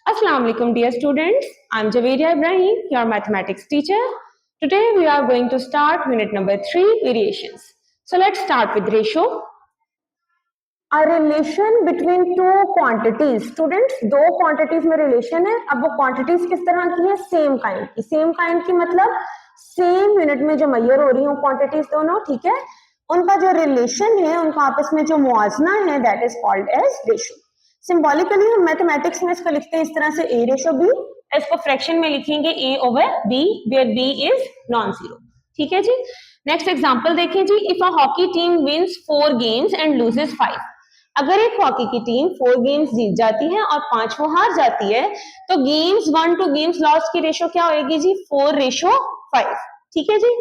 Assalamu alaikum dear students. I'm Javeria Ibrahim, your mathematics teacher. Today we are going to start unit number 3, variations. So let's start with ratio. A relation between two quantities. Students, दो quantities में relation है. अब वो quantities किस तरह की है? Same kind की. Same kind की मतलब same unit में जो measure हो रही हैं quantities दोनों, ठीक है? उनका जो relation है, उनका आपस में जो मुआवजना है, that is called as ratio. Symbolically हम मैथमेटिक्स में इसको लिखते हैं इस तरह से a रेशो b, इसको फ्रैक्शन में लिखेंगे a over b where b is non zero. ठीक है जी। नेक्स्ट एग्जांपल देखें जी, if a hockey team wins 4 games and loses 5। अगर एक हॉकी की टीम 4 गेम्स जीत जाती है और 5 वो हार जाती है तो गेम्स 1 टू गेम्स लॉस्ट की रेशो क्या होगी जी? 4:5। ठीक है जी।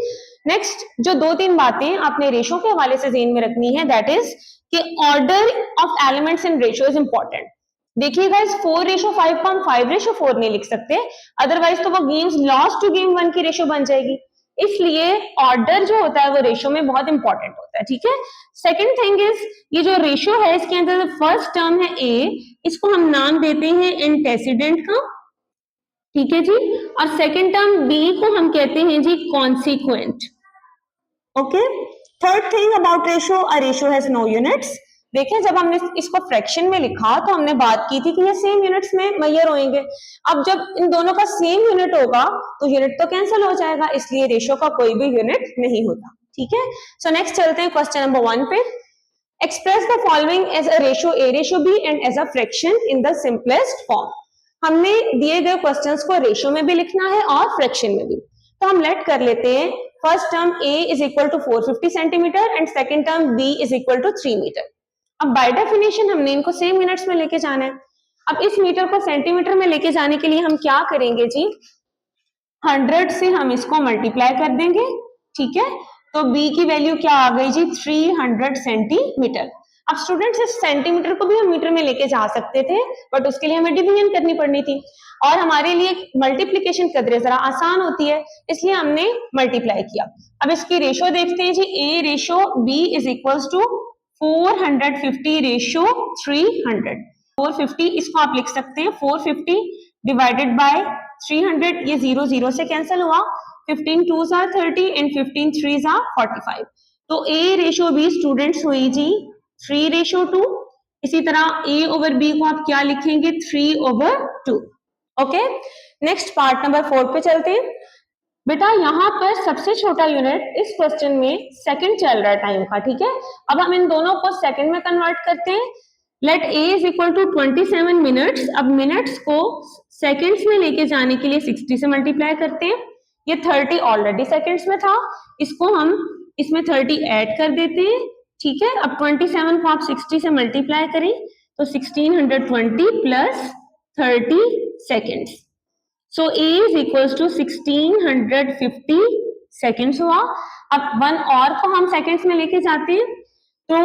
नेक्स्ट जो 2-3 बातें आपने रेशो के हवाले से ज़हन में रखनी है, दैट इज कि order of elements in ratio is important. देखिएगा इस 4:5 को हम 5:4 नहीं लिख सकते, अदरवाइज तो वो गेम्स लॉस्ट टू गेम 1 की रेशियो बन जाएगी। इसलिए ऑर्डर जो होता है वो रेशियो में बहुत इंपॉर्टेंट होता है। ठीक है। सेकंड थिंग इज, ये जो रेशियो है इसके अंदर फर्स्ट टर्म है ए, इसको हम नाम देते हैं एंटेसिडेंट का। ठीक है जी। और सेकंड टर्म बी को हम कहते हैं जी consequent. Okay. Third thing about ratio, a ratio has no units. देखिए जब हमने इसको फ्रैक्शन में लिखा तो हमने बात की थी कि ये सेम यूनिट्स में मेजर होंगे। अब जब इन दोनों का सेम यूनिट होगा तो यूनिट तो कैंसिल हो जाएगा, इसलिए रेशियो का कोई भी यूनिट नहीं होता। ठीक है। सो नेक्स्ट चलते हैं क्वेश्चन नंबर 1 पे। Express the following as a ratio a ratio b and as a fraction in the simplest form. हमने दिए गए क्वेश्चंस को रेशियो में भी लिखना है और फ्रैक्शन में भी। तो हम लेट कर लेते हैं, first term a is equal to 450 centimetre and second term b is equal to 3 metre. अब बाय डेफिनेशन हमने इनको सेम यूनिट्स में लेके जाना है। अब इस मीटर को सेंटीमीटर में लेके जाने के लिए हम क्या करेंगे जी? 100 से हम इसको मल्टीप्लाई कर देंगे। ठीक है। तो b की वैल्यू क्या आ गई जी? 300 सेंटीमीटर। अब स्टूडेंट्स इस सेंटीमीटर को भी हम मीटर में लेके जा सकते थे, बट उसके लिए हमें डिवीजन करनी पड़नी थी और हमारे लिए मल्टीप्लिकेशन कदरे जरा आसान होती है, इसलिए हमने मल्टीप्लाई किया। अब इसकी रेशो देखते हैं जी, a ratio b is equals to 450 ratio 300। 450 इसको आप लिख सकते हैं 450 डिवाइडेड बाय 300, ये 0 0 से कैंसिल हुआ, 15 2s are 30 and 15 3s are 45। तो a रेशो b स्टूडेंट्स हुई जी 3:2। इसी तरह a ओवर b को आप क्या लिखेंगे? 3/2। ओके। नेक्स्ट पार्ट नंबर 4 पे चलते हैं। बेटा यहाँ पर सबसे छोटा यूनिट इस क्वेश्चन में सेकंड चल रहा है टाइम का। ठीक है। अब हम इन दोनों को सेकंड में कन्वर्ट करते हैं। Let a is equal to 27 minutes. अब मिनट्स को सेकंड्स में लेके जाने के लिए 60 से मल्टीप्लाई करते हैं। ये 30 ऑलरेडी सेकंड्स में था, इसको हम इसमें 30 ऐड कर देते हैं। ठीक है। अब 27 को आप 60 से मल्टीप्लाई करें तो 1620 plus 30 seconds. So a is equals to 1650 seconds हुआ। अब 1 और को हम सेकेंड्स में लेके जाते हैं तो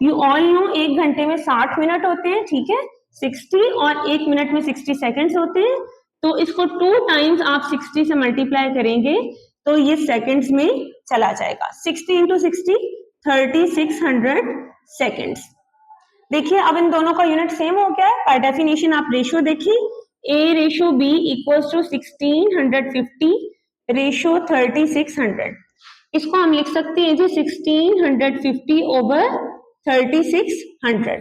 यू ऑल नो 1 घंटे में 60 मिनट होते हैं। ठीक है। 60 और 1 मिनट में 60 सेकेंड्स होते हैं, तो इसको 2 टाइम्स आप 60 से मल्टीप्लाई करेंगे तो ये सेकेंड्स में चला जाएगा। 60 इंटू 60 3600 सेकेंड्स। देखिए अब इन दोनों का यूनिट सेम हो गया है। बाय डेफिनेशन आप रेशियो देखिए, a ratio b equals to 1650 ratio 3600। इसको हम लिख सकते हैं जी 1650 ओवर 3600।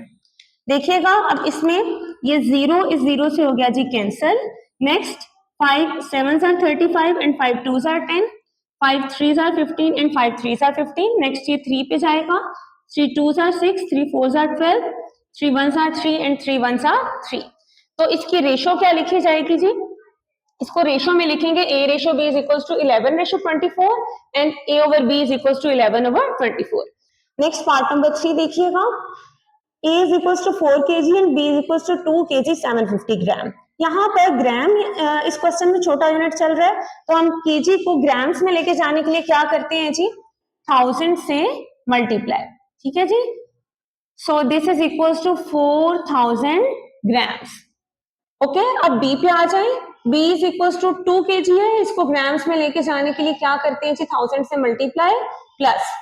देखिएगा अब इसमें ये 0 इस 0 से हो गया जी cancel. Next 5 7s are 35 and 5 2s are 10, 5 3s are 15 and 5 3s are 15। Next ये 3 पे जाएगा, 3 2s are 6, 3 4s are 12, 3 1s are 3 and 3 1s are 3। तो इसकी रेशो क्या लिखी जाएगी जी? इसको रेशो में लिखेंगे a ratio b is equals to 11:24 and a over b is equals to 11/24। Next part number 3 देखिएगा, a is equals to 4 kg and b is equals to 2 kg 750 gram. यहाँ पर ग्राम इस क्वेश्चन में छोटा यूनिट चल रहा है, तो हम kg को ग्राम्स में लेके जाने के लिए क्या करते हैं जी? 1000 से मल्टीप्लाई। ठीक है जी। So this is equals to 4000 grams. Okay. अब b पे आ जाए, b is equals to 2 kg है, इसको ग्राम्स में लेके जाने के लिए क्या करते हैं जी? 1000 से मल्टीप्लाई प्लस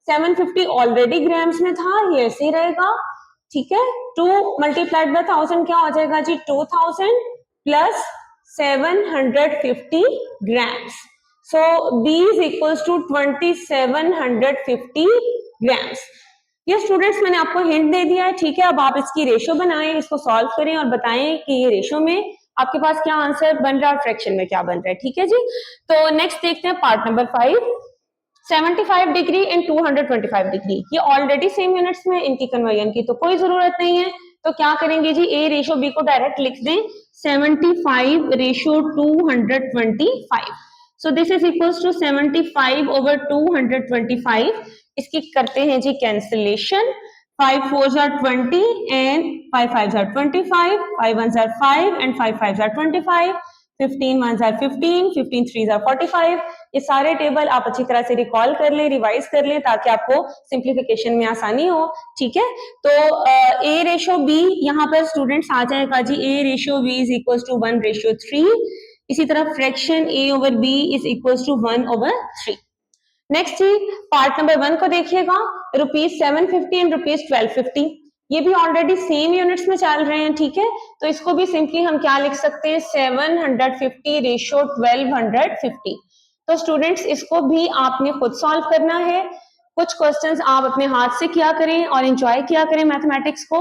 750 ऑलरेडी ग्राम्स में था, ये ऐसे ही रहेगा। ठीक है। 2 मल्टीप्लाइड बाय 1000 क्या हो जाएगा जी? 2000 plus 750 grams. So B is equals to 2750 grams. ये स्टूडेंट्स मैंने आपको हिंट दे दिया है, ठीक है। अब आप इसकी रेशो बनाएं, इसको सॉल्व करें और बताएं कि ये रेशो में आपके पास क्या आंसर बन रहा है और फ्रैक्शन में क्या बन रहा है, ठीक है जी। तो नेक्स्ट देखते हैं part number 5, 75 degree and 225 degree. ये ऑलरेडी सेम यूनिट्स में, इनकी कन्वर्जन की तो कोई जरूरत नहीं है। तो क्या करेंगे जी, ए रेशो बी को डायरेक्ट लिख दें 75 ratio 225। So this is equals to 75 over 225। इसकी करते हैं जी cancellation, 5 4s are 20 and 5 5s are 25, 5 1s are 5 and 5 5s are 25, 15 1s are 15, 15 3s are 45। ये सारे टेबल आप अच्छी तरह से रिकॉल कर लें, रिवाइज कर लें ताकि आपको सिंप्लीफिकेशन में आसानी हो, ठीक है। तो ए रेशो बी यहाँ पर स्टूडेंट्स आ जाएगा जी, A ratio B is equal to 1:3। इसी तरह fraction A over B is equal to 1/3। Next जी पार्ट नंबर 1 को देखिएगा, ₹750 एंड ₹1250। ये भी ऑलरेडी सेम यूनिट्स में चल रहे हैं, ठीक है। तो इसको भी सिंपली हम क्या लिख सकते हैं, 750 रेशो 1250। तो स्टूडेंट्स इसको भी आपने खुद सॉल्व करना है। कुछ क्वेश्चंस आप अपने हाथ से किया करें और एंजॉय किया करें मैथमेटिक्स को।